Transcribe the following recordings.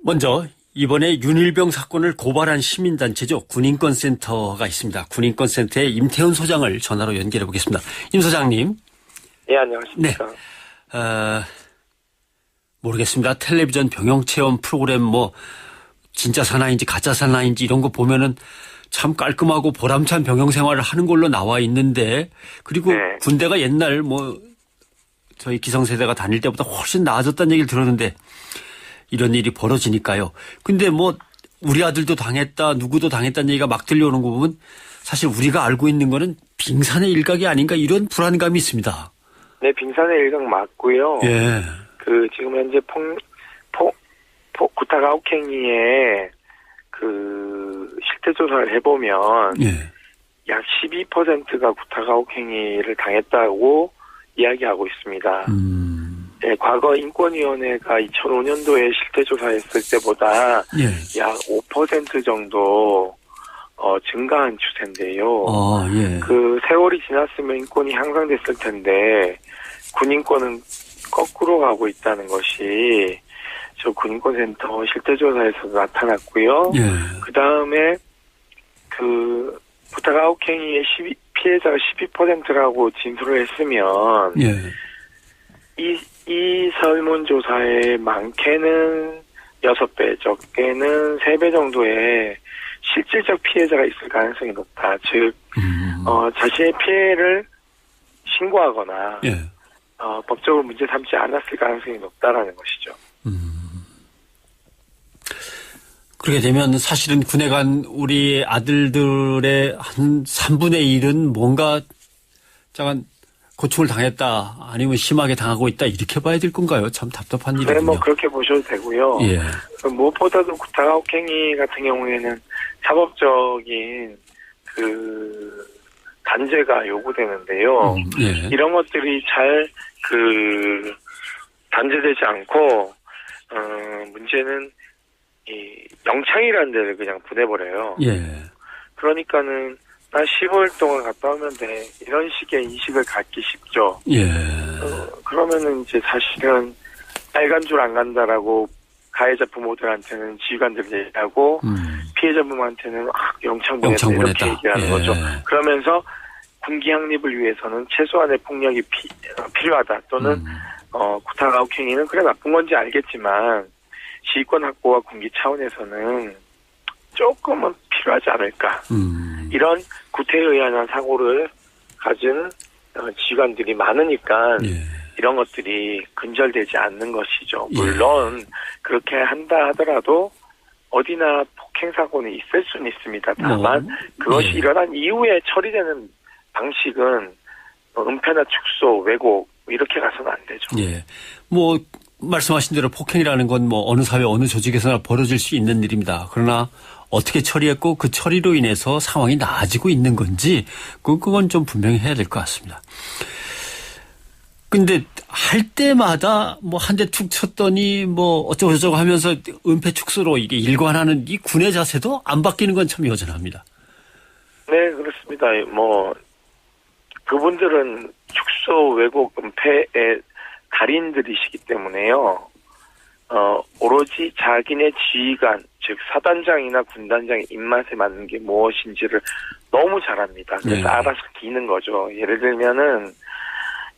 먼저 이번에 윤일병 사건을 고발한 시민단체죠. 군인권센터가 있습니다. 군인권센터의 임태훈 소장을 전화로 연결해 보겠습니다. 임 소장님. 예, 안녕하십니까. 네. 모르겠습니다. 텔레비전 병영체험 프로그램 진짜 사나이인지 가짜 사나이인지 이런 거 보면은 참 깔끔하고 보람찬 병영 생활을 하는 걸로 나와 있는데, 그리고 네. 군대가 옛날 저희 기성세대가 다닐 때보다 훨씬 나아졌다는 얘기를 들었는데 이런 일이 벌어지니까요. 근데 우리 아들도 당했다, 누구도 당했다는 얘기가 막 들려오는 거 보면 사실 우리가 알고 있는 거는 빙산의 일각이 아닌가 이런 불안감이 있습니다. 네, 빙산의 일각 맞고요. 예. 지금 현재 구타 가혹행위의 실태 조사를 해보면 예. 약 12%가 구타 가혹행위를 당했다고 이야기하고 있습니다. 네, 과거 인권위원회가 2005년도에 실태 조사했을 때보다 예. 약 5% 정도 증가한 추세인데요. 예. 세월이 지났으면 인권이 향상됐을 텐데 군인권은 거꾸로 가고 있다는 것이 저 군인권센터 실태조사에서도 나타났고요. 예. 그 다음에 구타 가혹행위의 피해자가 12%라고 진술을 했으면 예. 이 설문조사에 많게는 6배, 적게는 3배 정도의 실질적 피해자가 있을 가능성이 높다. 즉, 자신의 피해를 신고하거나, 예. 법적으로 문제 삼지 않았을 가능성이 높다라는 것이죠. 그렇게 되면 사실은 군에 간 우리 아들들의 한 3분의 1은 뭔가 잠깐 고충을 당했다, 아니면 심하게 당하고 있다, 이렇게 봐야 될 건가요? 참 답답한 일이군요. 네, 그렇게 보셔도 되고요. 예. 무엇보다도 구타 가혹행위 같은 경우에는 사법적인 단죄가 요구되는데요. 예. 이런 것들이 잘 단죄되지 않고 문제는 이 영창이라는 데를 그냥 보내버려요. 예. 그러니까는 나 15일 동안 갔다 오면 돼, 이런 식의 인식을 갖기 쉽죠. 예. 그러면은 이제 사실은 빨간 줄 안 간다라고 가해자 부모들한테는 지휘관들 얘기하고 피해자 부모한테는 영창 보냈다 이렇게 얘기하는 거죠. 그러면서 군기 확립을 위해서는 최소한의 폭력이 필요하다, 또는 구타 가혹행위는 그래 나쁜 건지 알겠지만 지휘권 확보와 군기 차원에서는 조금은 필요하지 않을까. 이런 구태에 의한 사고를 가진 지휘관들이 많으니까 예. 이런 것들이 근절되지 않는 것이죠. 물론 그렇게 한다 하더라도 어디나 폭행사고는 있을 수는 있습니다. 다만 그것이 일어난 이후에 처리되는 방식은 은폐나 축소, 왜곡 이렇게 가서는 안 되죠. 예. 말씀하신 대로 폭행이라는 건 어느 사회 어느 조직에서나 벌어질 수 있는 일입니다. 그러나 어떻게 처리했고 그 처리로 인해서 상황이 나아지고 있는 건지 그건 좀 분명히 해야 될 것 같습니다. 근데 할 때마다 한 대 툭 쳤더니 어쩌고저쩌고 하면서 은폐 축소로 이게 일관하는 이 군의 자세도 안 바뀌는 건 참 여전합니다. 네, 그렇습니다. 그분들은 축소, 왜곡, 은폐의 달인들이시기 때문에요. 오로지 자기네 지휘관, 즉 사단장이나 군단장의 입맛에 맞는 게 무엇인지를 너무 잘합니다. 그래서 알아서 기는 거죠. 예를 들면은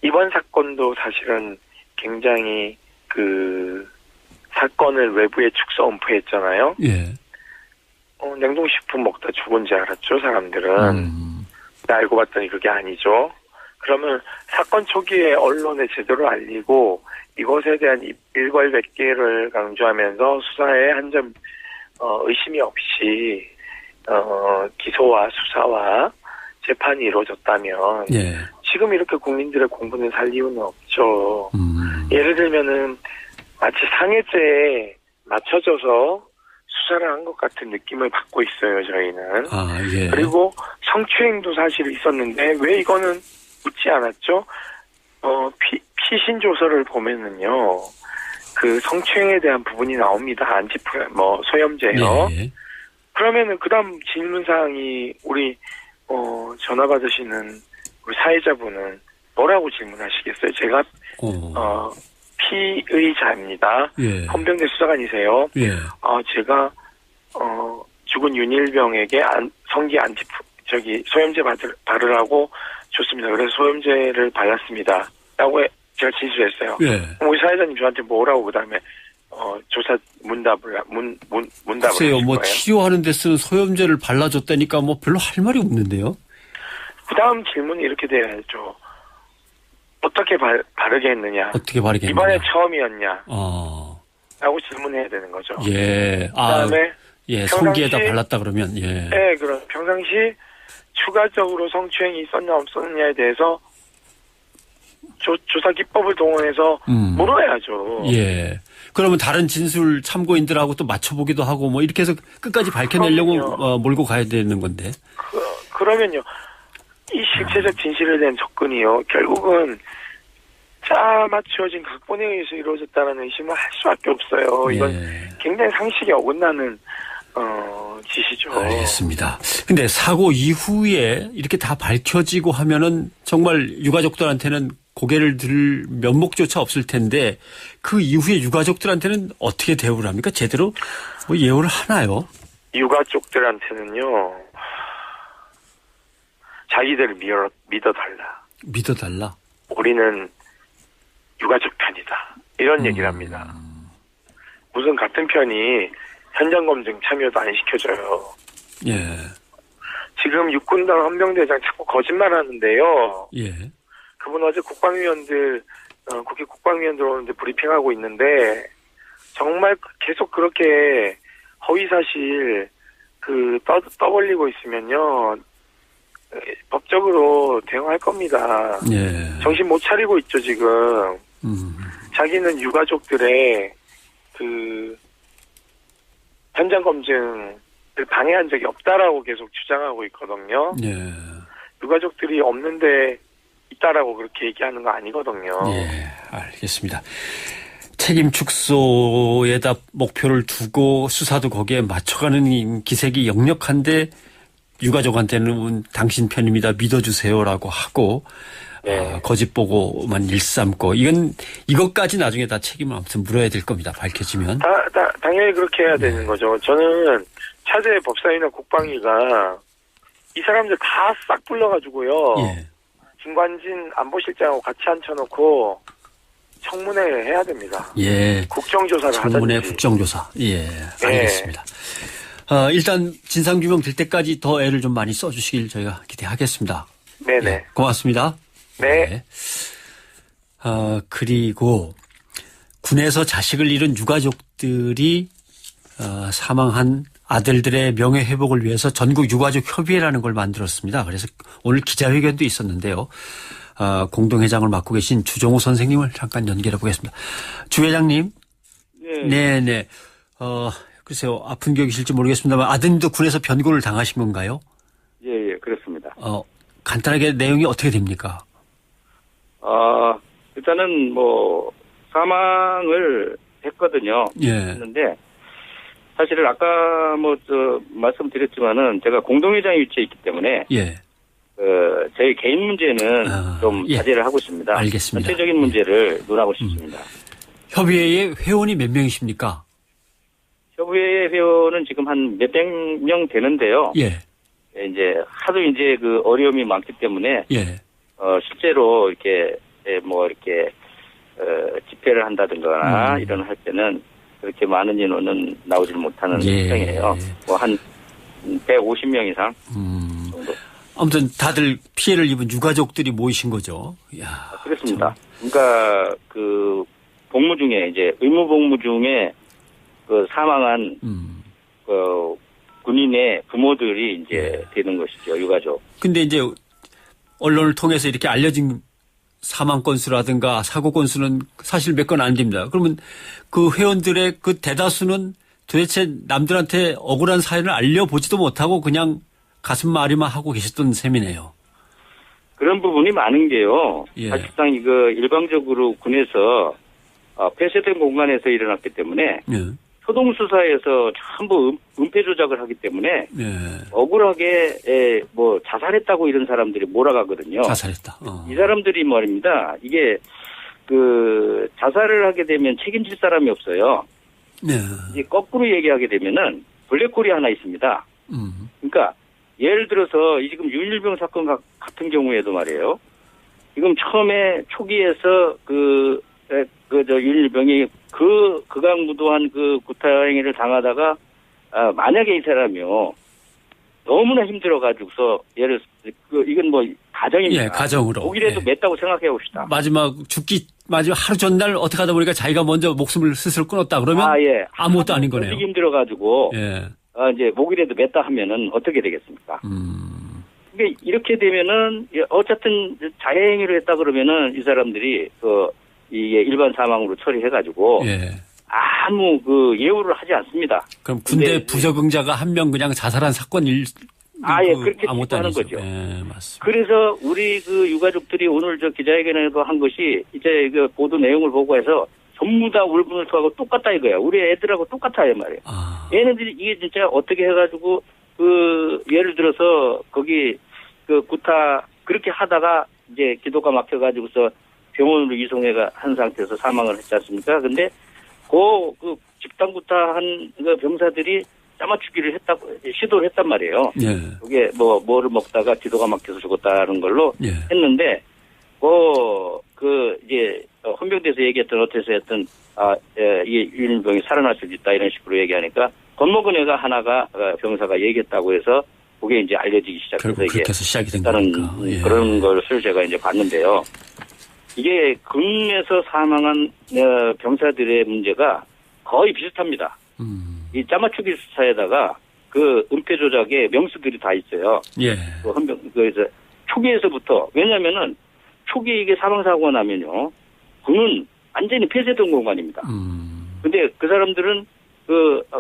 이번 사건도 사실은 굉장히 사건을 외부에 축소 은폐했잖아요. 예. 냉동식품 먹다 죽은지 알았죠, 사람들은. 알고 봤더니 그게 아니죠. 그러면 사건 초기에 언론에 제대로 알리고 이것에 대한 일괄백계를 강조하면서 수사에 한 점 의심이 없이 기소와 수사와 재판이 이루어졌다면 지금 이렇게 국민들의 공분을 살 이유는 없죠. 예를 들면은 마치 상해죄에 맞춰져서 수사를 한 것 같은 느낌을 받고 있어요, 저희는. 그리고 성추행도 사실 있었는데 왜 이거는 묻지 않았죠? 피신 조서를 보면은요, 성추행에 대한 부분이 나옵니다. 소염제요. 그러면은 그다음 질문사항이 우리 전화 받으시는 우리 사회자분은 뭐라고 질문하시겠어요? 제가 피의자입니다. 예. 헌병대 수사관이세요. 예. 제가 죽은 윤일병에게 소염제 바르라고 줬습니다. 그래서 소염제를 발랐습니다. 라고 제가 진술했어요. 예. 우리 사회자님 저한테 뭐라고 그다음에 조사 문답을 글쎄요, 하신 뭐 거예요? 치료하는 데 쓰는 소염제를 발라줬다니까 뭐 별로 할 말이 없는데요. 그다음 질문이 이렇게 돼야죠. 어떻게 바르게 했느냐? 어떻게 바르게 했느냐? 이번에 처음이었냐? 어. 라고 질문해야 되는 거죠. 예. 그다음에 예, 성기에다 발랐다 그러면 예. 네, 그럼 평상시 추가적으로 성추행이 있었냐 없었느냐에 대해서 조사 기법을 동원해서 물어야죠. 예. 그러면 다른 진술 참고인들하고 또 맞춰보기도 하고 뭐 이렇게 해서 끝까지 밝혀내려고 몰고 가야 되는 건데. 그러면요. 이 실체적 진실에 대한 접근이요. 결국은 짜맞추어진 각본에 의해서 이루어졌다는 의심을 할 수밖에 없어요. 이건 예. 굉장히 상식에 어긋나는 짓이죠. 알겠습니다. 근데 사고 이후에 이렇게 다 밝혀지고 하면은 정말 유가족들한테는 고개를 들 면목조차 없을 텐데 그 이후에 유가족들한테는 어떻게 대우를 합니까? 제대로 뭐 예우를 하나요? 유가족들한테는요. 자기들을 믿어달라. 믿어달라. 우리는 유가족 편이다. 이런 얘기를 합니다. 무슨 같은 편이 현장 검증 참여도 안 시켜줘요. 예. 지금 육군당 헌병대장 자꾸 거짓말 하는데요. 예. 그분 어제 국방위원들, 국회 국방위원들 오는데 브리핑하고 있는데, 정말 계속 그렇게 허위사실, 떠벌리고 있으면요, 법적으로 대응할 겁니다. 예. 정신 못 차리고 있죠, 지금. 자기는 유가족들의 현장 검증을 방해한 적이 없다라고 계속 주장하고 있거든요. 예. 유가족들이 없는데 있다라고 그렇게 얘기하는 거 아니거든요. 예, 알겠습니다. 책임 축소에다 목표를 두고 수사도 거기에 맞춰가는 기색이 역력한데 유가족한테는 당신 편입니다. 믿어주세요라고 하고 네. 거짓 보고만 일삼고 이것까지 나중에 다 책임을 아무튼 물어야 될 겁니다. 밝혀지면. 당연히 그렇게 해야 되는 거죠. 저는 차제 법사위나 국방위가 이 사람들 다 싹 불러가지고요. 예. 김관진 안보실장하고 같이 앉혀놓고 청문회 해야 됩니다. 예. 국정조사를 청문회 하든지. 국정조사. 예. 알겠습니다. 일단 진상규명 될 때까지 더 애를 좀 많이 써주시길 저희가 기대하겠습니다. 네네. 예, 고맙습니다. 네. 그리고 군에서 자식을 잃은 유가족들이 사망한 아들들의 명예회복을 위해서 전국 유가족 협의회라는 걸 만들었습니다. 그래서 오늘 기자회견도 있었는데요. 공동회장을 맡고 계신 주정호 선생님을 잠깐 연결해 보겠습니다. 주 회장님. 네. 글쎄요. 아픈 기억이 있을지 모르겠습니다만 아드님도 군에서 변고를 당하신 건가요? 예, 그렇습니다. 간단하게 내용이 어떻게 됩니까? 일단은 사망을 했거든요. 예. 했는데, 사실은 아까 말씀드렸지만은 제가 공동회장 위치에 있기 때문에, 예. 저희 개인 문제는 좀 자제를 하고 있습니다. 알겠습니다. 전체적인 문제를 논하고 싶습니다. 협의회의 회원이 몇 명이십니까? 협의회 회원은 지금 한 몇백 명 되는데요. 예. 이제 하도 어려움이 많기 때문에, 예. 실제로 이렇게 집회를 한다든가 이런 할 때는 그렇게 많은 인원은 나오질 못하는 상황이에요. 한 150명 이상 정도. 아무튼 다들 피해를 입은 유가족들이 모이신 거죠. 이야, 그렇습니다. 그러니까 복무 중에 이제 의무 복무 중에 사망한 군인의 부모들이 이제 되는 것이죠, 유가족. 근데 이제 언론을 통해서 이렇게 알려진 사망 건수라든가 사고 건수는 사실 몇 건 안 됩니다. 그러면 그 회원들의 그 대다수는 도대체 남들한테 억울한 사연을 알려보지도 못하고 그냥 가슴앓이만 하고 계셨던 셈이네요. 그런 부분이 많은 게요. 예. 사실상 일방적으로 군에서 폐쇄된 공간에서 일어났기 때문에 예. 초동수사에서 전부 은폐 조작을 하기 때문에 예. 억울하게 자살했다고 이런 사람들이 몰아가거든요. 자살했다. 이 사람들이 말입니다. 이게 그 자살을 하게 되면 책임질 사람이 없어요. 네. 이제 거꾸로 얘기하게 되면은 블랙홀이 하나 있습니다. 그러니까 예를 들어서 지금 윤일병 사건 같은 경우에도 말이에요. 지금 처음에 초기에서 윤일병이 극악무도한 그 구타 행위를 당하다가 만약에 이 사람이요 너무나 힘들어가지고서 이건 뭐 가정입니다. 예, 가정으로. 독일에도 예. 맸다고 생각해 봅시다. 마지막 하루 전날 어떻게 하다 보니까 자기가 먼저 목숨을 스스로 끊었다 그러면 아무것도 아닌 거네요. 되게 힘들어가지고 예. 이제 목이라도 맸다 하면은 어떻게 되겠습니까? 그러니까 이렇게 되면은 어쨌든 자해행위를 했다 그러면은 이 사람들이 이게 일반 사망으로 처리해가지고 예. 아무 예우를 하지 않습니다. 그럼 군대 부적응자가 한 명 그냥 자살한 사건일 그렇게 아무것도 하는 아니죠. 거죠. 예, 맞습니다. 그래서 우리 유가족들이 오늘 기자회견에도 한 것이 이제 보도 내용을 보고 해서 전부 다 울분을 토하고 똑같다 이거야. 우리 애들하고 똑같아 이 말이에요. 얘네들이 이게 진짜 어떻게 해가지고 예를 들어서 거기 구타 그렇게 하다가 이제 기도가 막혀가지고서 병원으로 이송해가 한 상태에서 사망을 했지 않습니까? 근데 그 집단 구타한 병사들이 짜맞추기를 시도를 했단 말이에요. 예. 그게 뭐를 먹다가 기도가 막혀서 죽었다는 걸로 예. 했는데, 이제, 헌병대에서 얘기했던, 어때서 했던, 이게 윤일병이 살아날 수도 있다, 이런 식으로 얘기하니까, 겁먹은 애가 하나가, 병사가 얘기했다고 해서, 그게 이제 알려지기 시작해서, 결국 그렇게 해서 시작이 된 다른 거니까. 예. 그런 것을 제가 이제 봤는데요. 이게 군에서 사망한 병사들의 문제가 거의 비슷합니다. 이 짜맞추기 수사에다가 은폐 조작의 명수들이 다 있어요. 예. 그래서 초기에서부터 왜냐면은 초기에 이게 사망사고가 나면요, 군은 완전히 폐쇄된 공간입니다. 근데 그 사람들은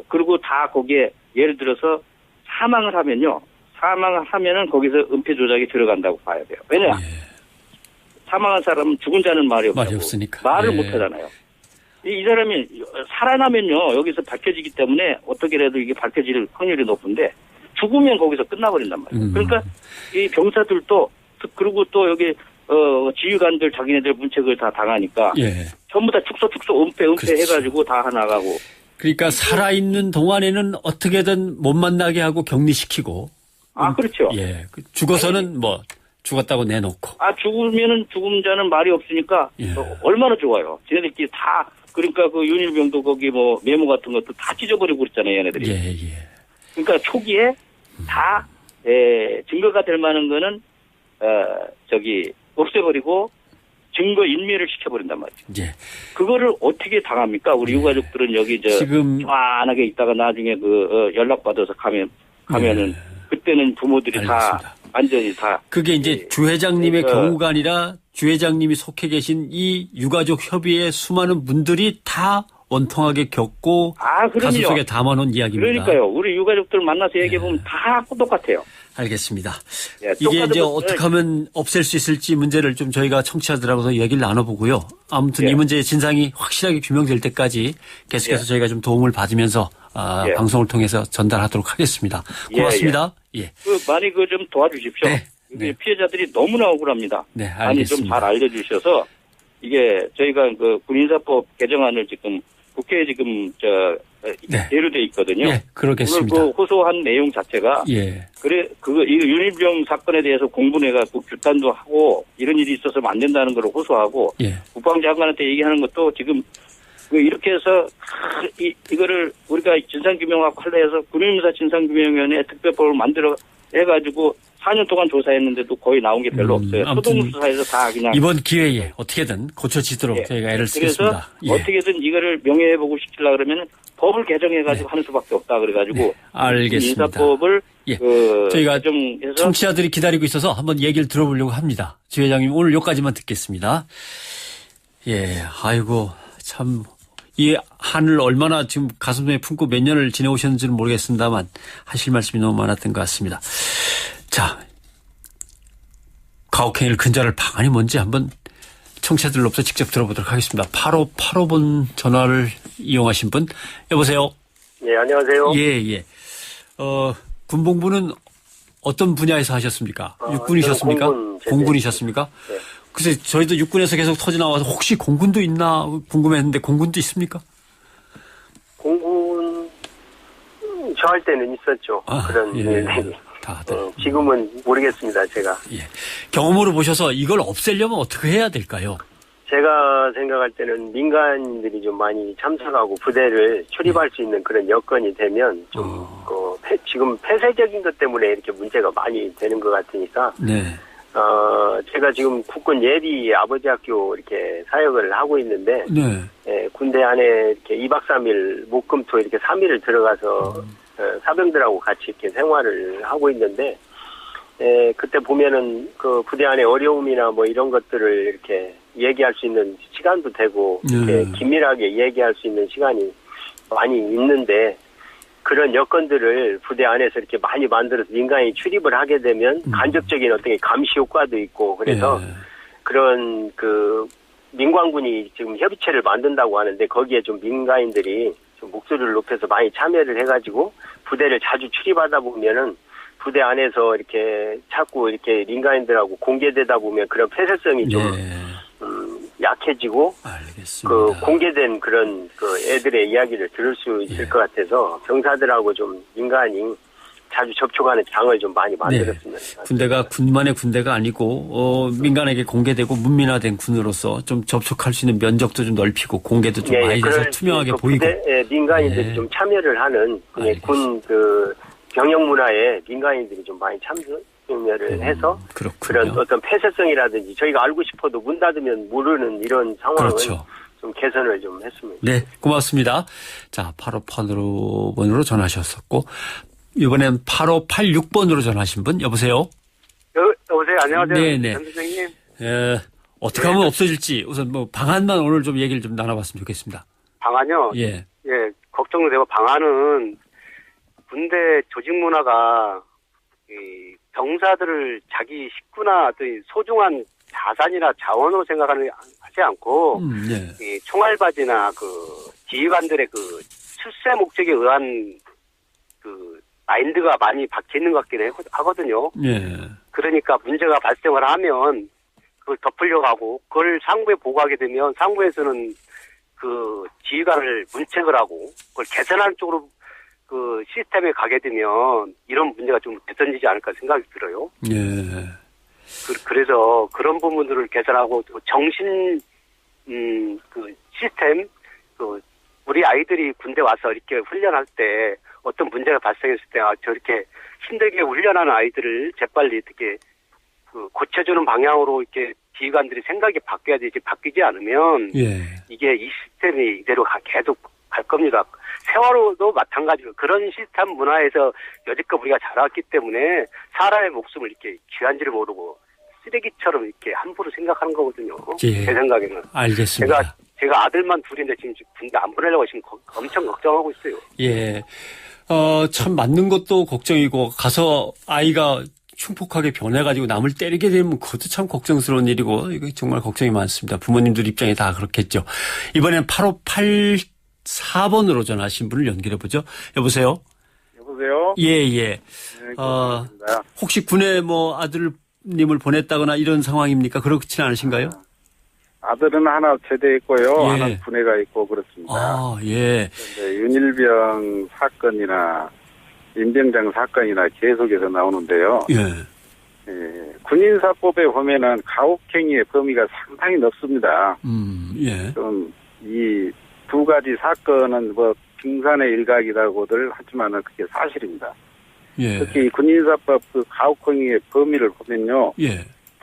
그리고 다 거기에 예를 들어서 사망을 하면은 거기서 은폐 조작이 들어간다고 봐야 돼요. 왜냐? 예. 사망한 사람은 죽은 자는 말이 없으니까. 말을 예. 못 하잖아요. 이 사람이 살아나면요, 여기서 밝혀지기 때문에 어떻게라도 이게 밝혀질 확률이 높은데, 죽으면 거기서 끝나버린단 말이에요. 그러니까 이 병사들도, 그리고 또 여기, 지휘관들 자기네들 문책을 다 당하니까, 예. 전부 다 축소 은폐 그렇지. 해가지고 다 나가고. 그러니까 살아있는 동안에는 어떻게든 못 만나게 하고 격리시키고. 그렇죠. 예. 죽어서는 죽었다고 내놓고. 죽으면은 죽은 자는 말이 없으니까, 예. 얼마나 좋아요. 쟤네들끼리 다, 그러니까 윤일병도 거기 메모 같은 것도 다 찢어버리고 그랬잖아요, 얘네들이. 예. 그러니까 초기에 다, 증거가 될 만한 거는, 없애버리고, 증거 인멸을 시켜버린단 말이죠. 예. 그거를 어떻게 당합니까? 우리 유가족들은 여기 지금 편안하게 있다가 나중에 연락받아서 가면은, 그때는 부모들이 알겠습니다. 다, 완전히 다. 그게 이제 주 회장님의 그러니까 경우가 아니라 주 회장님이 속해 계신 이 유가족 협의회 수많은 분들이 다 원통하게 겪고 가슴 속에 담아놓은 이야기입니다. 그러니까요. 우리 유가족들 만나서 얘기해보면 다 똑같아요. 알겠습니다. 예, 이게 이제 어떻게 하면 없앨 수 있을지 문제를 좀 저희가 청취자들하고서 얘기를 나눠보고요. 아무튼 이 문제의 진상이 확실하게 규명될 때까지 계속해서 저희가 좀 도움을 받으면서 방송을 통해서 전달하도록 하겠습니다. 고맙습니다. 예. 많이 좀 도와주십시오. 네. 피해자들이 너무나 억울합니다. 네, 알겠습니다. 많이 좀 잘 알려주셔서 이게 저희가 군인사법 개정안을 지금 국회에 지금 계류돼 있거든요. 예, 그러겠습니다. 오늘 호소한 내용 자체가 이 윤일병 사건에 대해서 공분해가지고 규탄도 하고 이런 일이 있어서는 안 된다는 걸 호소하고 국방장관한테 얘기하는 것도 지금 이렇게 해서 이거를 우리가 진상규명하고 하려 해서 군인무사 진상규명위원회 특별법을 만들어 해가지고 4년 동안 조사했는데도 거의 나온 게 별로 없어요. 소동수사에서 다 그냥 이번 기회에 어떻게든 고쳐지도록 저희가 애를 쓰겠습니다. 그래서 어떻게든 이거를 명예회복을 시키려고 그러면 법을 개정해가지고 하는 수밖에 없다 그래가지고 알겠습니다. 인사법을 저희가 개정해서 청취자들이 기다리고 있어서 한번 얘기를 들어보려고 합니다. 주 회장님 오늘 여기까지만 듣겠습니다. 아이고 참. 이 한을 얼마나 지금 가슴에 품고 몇 년을 지내오셨는지는 모르겠습니다만 하실 말씀이 너무 많았던 것 같습니다. 자, 가혹행위를 근절할 방안이 뭔지 한번 청취자들로부터 직접 들어보도록 하겠습니다. 8585번 전화를 이용하신 분. 여보세요? 예, 안녕하세요. 예. 군복무는 어떤 분야에서 하셨습니까? 육군이셨습니까? 공군 공군이셨습니까? 네. 글쎄 저희도 육군에서 계속 터져 나와서 혹시 공군도 있나 궁금했는데 공군도 있습니까? 공군 저 할 때는 있었죠. 그런 일들이. 다들. 지금은 모르겠습니다. 제가. 예. 경험으로 보셔서 이걸 없애려면 어떻게 해야 될까요? 제가 생각할 때는 민간인들이 좀 많이 참석하고 부대를 출입할 수 있는 그런 여건이 되면 좀 지금 폐쇄적인 것 때문에 이렇게 문제가 많이 되는 것 같으니까 네. 제가 지금 국군 예비 아버지 학교 이렇게 사역을 하고 있는데 네. 예, 군대 안에 이렇게 2박 3일 목금토 이렇게 3일을 들어가서 사병들하고 같이 이렇게 생활을 하고 있는데 그때 보면은 그 부대 안에 어려움이나 뭐 이런 것들을 이렇게 얘기할 수 있는 시간도 되고 이렇게 긴밀하게 얘기할 수 있는 시간이 많이 있는데 그런 여건들을 부대 안에서 이렇게 많이 만들어서 민간이 출입을 하게 되면 간접적인 어떤 감시 효과도 있고 그래서 그런 그 민관군이 지금 협의체를 만든다고 하는데 거기에 좀 민간인들이 좀 목소리를 높여서 많이 참여를 해가지고 부대를 자주 출입하다 보면은 부대 안에서 이렇게 자꾸 이렇게 민간인들하고 공개되다 보면 그런 폐쇄성이 좀 약해지고 알겠습니다. 그 공개된 그런 그 애들의 이야기를 들을 수 있을 것 같아서 병사들하고 좀 민간이 자주 접촉하는 장을 좀 많이 만들었습니다. 네. 군대가 군만의 군대가 아니고 민간에게 공개되고 문민화된 군으로서 좀 접촉할 수 있는 면적도 좀 넓히고 공개도 좀 많이 돼서 투명하게 보이고 민간인들이 좀 참여를 하는 군 그 병영 문화에 민간인들이 좀 많이 참여를 해서 그렇군요. 그런 어떤 폐쇄성이라든지 저희가 알고 싶어도 문 닫으면 모르는 이런 상황을 그렇죠. 좀 개선을 좀 했습니다. 네, 고맙습니다. 자, 8585번으로 전화하셨었고 이번엔 8586번으로 전화하신 분 여보세요. 여보세요. 안녕하세요. 네네. 선생님. 어떻게 하면 없어질지 우선 뭐 방안만 오늘 좀 얘기를 좀 나눠봤으면 좋겠습니다. 방안요? 예. 예, 걱정도 되고 방안은 군대 조직 문화가 이 병사들을 자기 식구나 또 소중한 자산이나 자원으로 생각하지 않고 네. 이 총알바지나 그 지휘관들의 그 출세 목적에 의한 그 마인드가 많이 박혀 있는 것 같긴 하거든요. 예. 그러니까 문제가 발생을 하면 그걸 덮으려고 하고 그걸 상부에 보고하게 되면 상부에서는 그 지휘관을 문책을 하고 그걸 개선하는 쪽으로 그 시스템에 가게 되면 이런 문제가 좀 개선되지 않을까 생각이 들어요. 예. 그래서 그런 부분들을 개선하고 정신 그 시스템 그 우리 아이들이 군대 와서 이렇게 훈련할 때 어떤 문제가 발생했을 때 저렇게 힘들게 훈련하는 아이들을 재빨리 어떻게 그 고쳐주는 방향으로 이렇게 지휘관들이 생각이 바뀌어야 되지 바뀌지 않으면 이게 이 시스템이 이대로 계속 갈 겁니다. 세월호도 마찬가지로 그런 시스템 문화에서 여지껏 우리가 자라왔기 때문에 사람의 목숨을 이렇게 귀한지를 모르고 쓰레기처럼 이렇게 함부로 생각하는 거거든요. 제 생각에는. 알겠습니다. 제가 아들만 둘인데 지금 군대 안 보내려고 지금 엄청 걱정하고 있어요. 예. 참 맞는 것도 걱정이고 가서 아이가 흉폭하게 변해가지고 남을 때리게 되면 그것도 참 걱정스러운 일이고 이거 정말 걱정이 많습니다. 부모님들 입장이 다 그렇겠죠. 이번엔 8584번으로 전화하신 분을 연결해보죠. 여보세요? 여보세요? 예. 네, 혹시 군에 뭐 아들님을 보냈다거나 이런 상황입니까? 그렇진 않으신가요? 아들은 하나 제대했고요. 하나 군에가 있고 그렇습니다. 아, 예. 그런데 윤일병 사건이나 임병장 사건이나 계속해서 나오는데요. 군인사법에 보면은 가혹행위의 범위가 상당히 넓습니다. 좀 이 두 가지 사건은 뭐 빙산의 일각이라고들 하지만은 그게 사실입니다. 특히 군인사법 그 가혹행위의 범위를 보면요.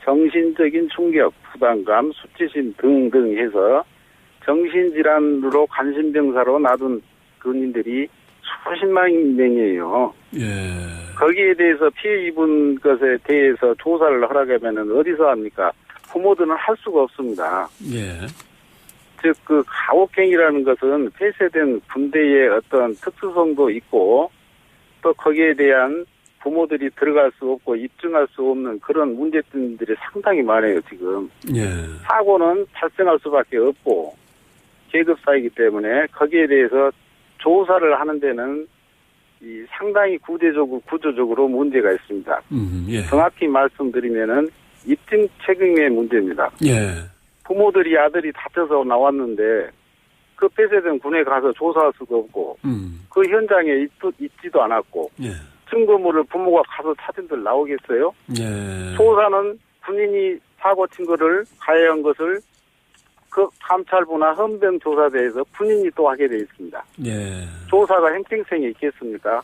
정신적인 충격, 부담감, 수치심 등등 해서 정신질환으로 간신병사로 놔둔 군인들이 수십만 명이에요. 거기에 대해서 피해 입은 것에 대해서 조사를 하라면 어디서 합니까? 부모들은 할 수가 없습니다. 즉, 그 가혹행위라는 것은 폐쇄된 군대의 어떤 특수성도 있고 또 거기에 대한 부모들이 들어갈 수 없고 입증할 수 없는 그런 문제점들이 상당히 많아요, 지금. 사고는 발생할 수밖에 없고 계급사이기 때문에 거기에 대해서 조사를 하는 데는 상당히 구조적으로 문제가 있습니다. 정확히 말씀드리면은 입증 책임의 문제입니다. 예. 부모들이 아들이 다쳐서 나왔는데 그 폐쇄된 군에 가서 조사할 수도 없고 그 현장에 있지도 않았고 예. 증거물을 부모가 가서 찾은들 나오겠어요? 예. 조사는 군인이 사고 친 거를 가해한 것을 그 감찰부나 헌병조사대에서 군인이 또 하게 돼 있습니다. 예. 조사가 행평성이 있겠습니까?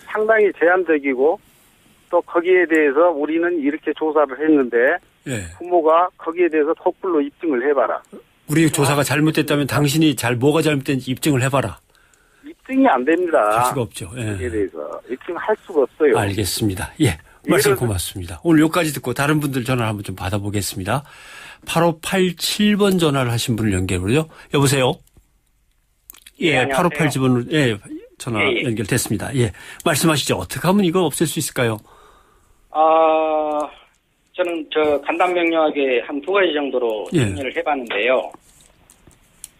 상당히 제한적이고 또 거기에 대해서 우리는 이렇게 조사를 했는데 예. 부모가 거기에 대해서 거꾸로 입증을 해봐라. 우리 조사가 잘못됐다면 당신이 뭐가 잘못된지 입증을 해봐라. 입증이 안 됩니다. 할 수가 없죠. 예. 거기에 대해서 입증할 수가 없어요. 알겠습니다. 예. 말씀 고맙습니다. 오늘 여기까지 듣고 다른 분들 전화를 한번 좀 받아보겠습니다. 8587번 전화를 하신 분을 연결해보죠. 여보세요? 예, 네, 8587번으로, 예, 전화 연결됐습니다. 예. 말씀하시죠. 어떻게 하면 이걸 없앨 수 있을까요? 저는 간단명료하게 한 두 가지 정도로 정리를 해봤는데요.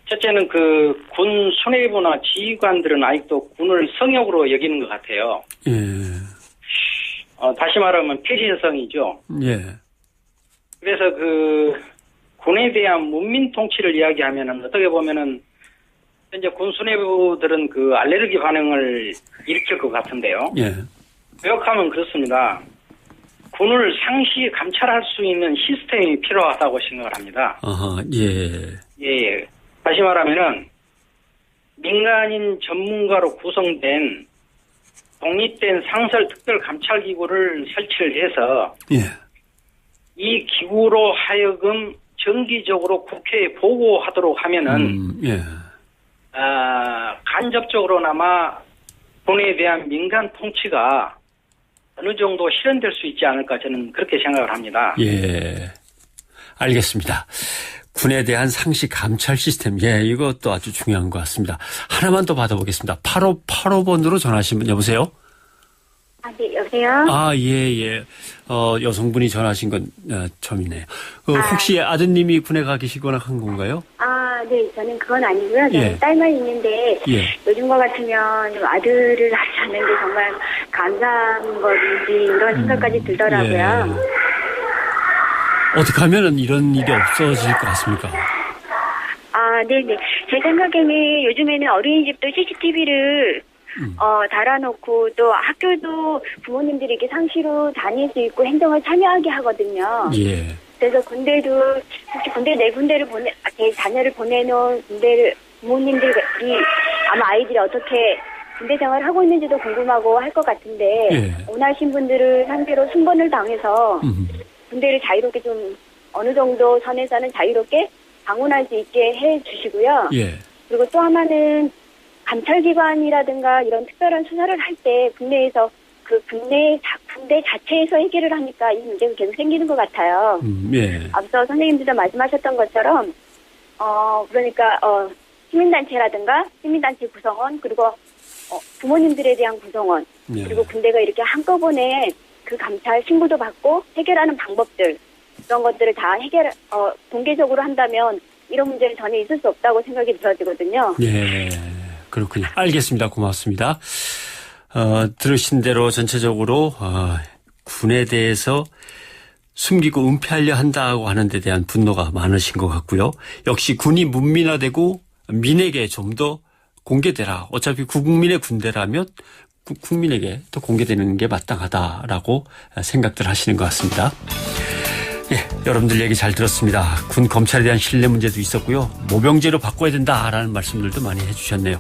첫째는 군 수뇌부나 지휘관들은 아직도 군을 성역으로 여기는 것 같아요. 예. 다시 말하면 폐쇄성이죠. 예. 그래서 군에 대한 문민 통치를 이야기하면은 어떻게 보면은 현재 군 수뇌부들은 알레르기 반응을 일으킬 것 같은데요. 예. 요약하면 그렇습니다. 군을 상시 감찰할 수 있는 시스템이 필요하다고 생각을 합니다. 아하, 예. 예. 다시 말하면은 민간인 전문가로 구성된 독립된 상설 특별 감찰 기구를 설치를 해서 예. 이 기구로 하여금 정기적으로 국회에 보고하도록 하면은 예. 간접적으로나마 군에 대한 민간 통치가 어느 정도 실현될 수 있지 않을까 저는 그렇게 생각을 합니다. 예. 알겠습니다. 군에 대한 상시 감찰 시스템. 예, 이것도 아주 중요한 것 같습니다. 하나만 더 받아보겠습니다. 8585번으로 전화하신 분, 여보세요? 네, 여보세요? 예. 여성분이 전화하신 건 처음이네요. 혹시 아드님이 군에 가 계시거나 한 건가요? 네, 저는 그건 아니고요. 저는 예. 딸만 있는데 예. 요즘과 같으면 좀 아들을 낳지 않는 게 정말 감사한 것인지 이런 생각까지 들더라고요. 어떻게 하면 이런 일이 없어질 것 같습니까? 네네. 제 생각에는 요즘에는 어린이집도 CCTV를 달아놓고 또 학교도 부모님들이 이렇게 상시로 다닐 수 있고 행정을 참여하게 하거든요. 예. 그래서 군대도 혹시 군대 내 군대를 제 자녀를 보내놓은 군대를 부모님들이 아마 아이들이 어떻게 군대 생활을 하고 있는지도 궁금하고 할 것 같은데 예. 원하신 분들을 상대로 순번을 당해서 군대를 자유롭게 좀 어느 정도 선에서는 자유롭게 방문할 수 있게 해주시고요. 예. 그리고 또 하나는 감찰기관이라든가 이런 특별한 수사를 할 때 국내에서 군대 자체에서 해결을 하니까 이 문제가 계속 생기는 것 같아요. 예. 앞서 선생님들도 말씀하셨던 것처럼 그러니까 시민단체라든가 시민단체 구성원 그리고 부모님들에 대한 구성원 예. 그리고 군대가 이렇게 한꺼번에 그 감찰 신고도 받고 해결하는 방법들 이런 것들을 다 공개적으로 한다면 이런 문제는 전혀 있을 수 없다고 생각이 들어지거든요. 예. 그렇군요. 알겠습니다. 고맙습니다. 들으신 대로 전체적으로 군에 대해서 숨기고 은폐하려 한다고 하는 데 대한 분노가 많으신 것 같고요. 역시 군이 문민화되고 민에게 좀 더 공개되라. 어차피 국민의 군대라면 국민에게 또 공개되는 게 마땅하다라고 생각들 하시는 것 같습니다. 예, 여러분들 얘기 잘 들었습니다. 군 검찰에 대한 신뢰 문제도 있었고요. 모병제로 바꿔야 된다라는 말씀들도 많이 해주셨네요.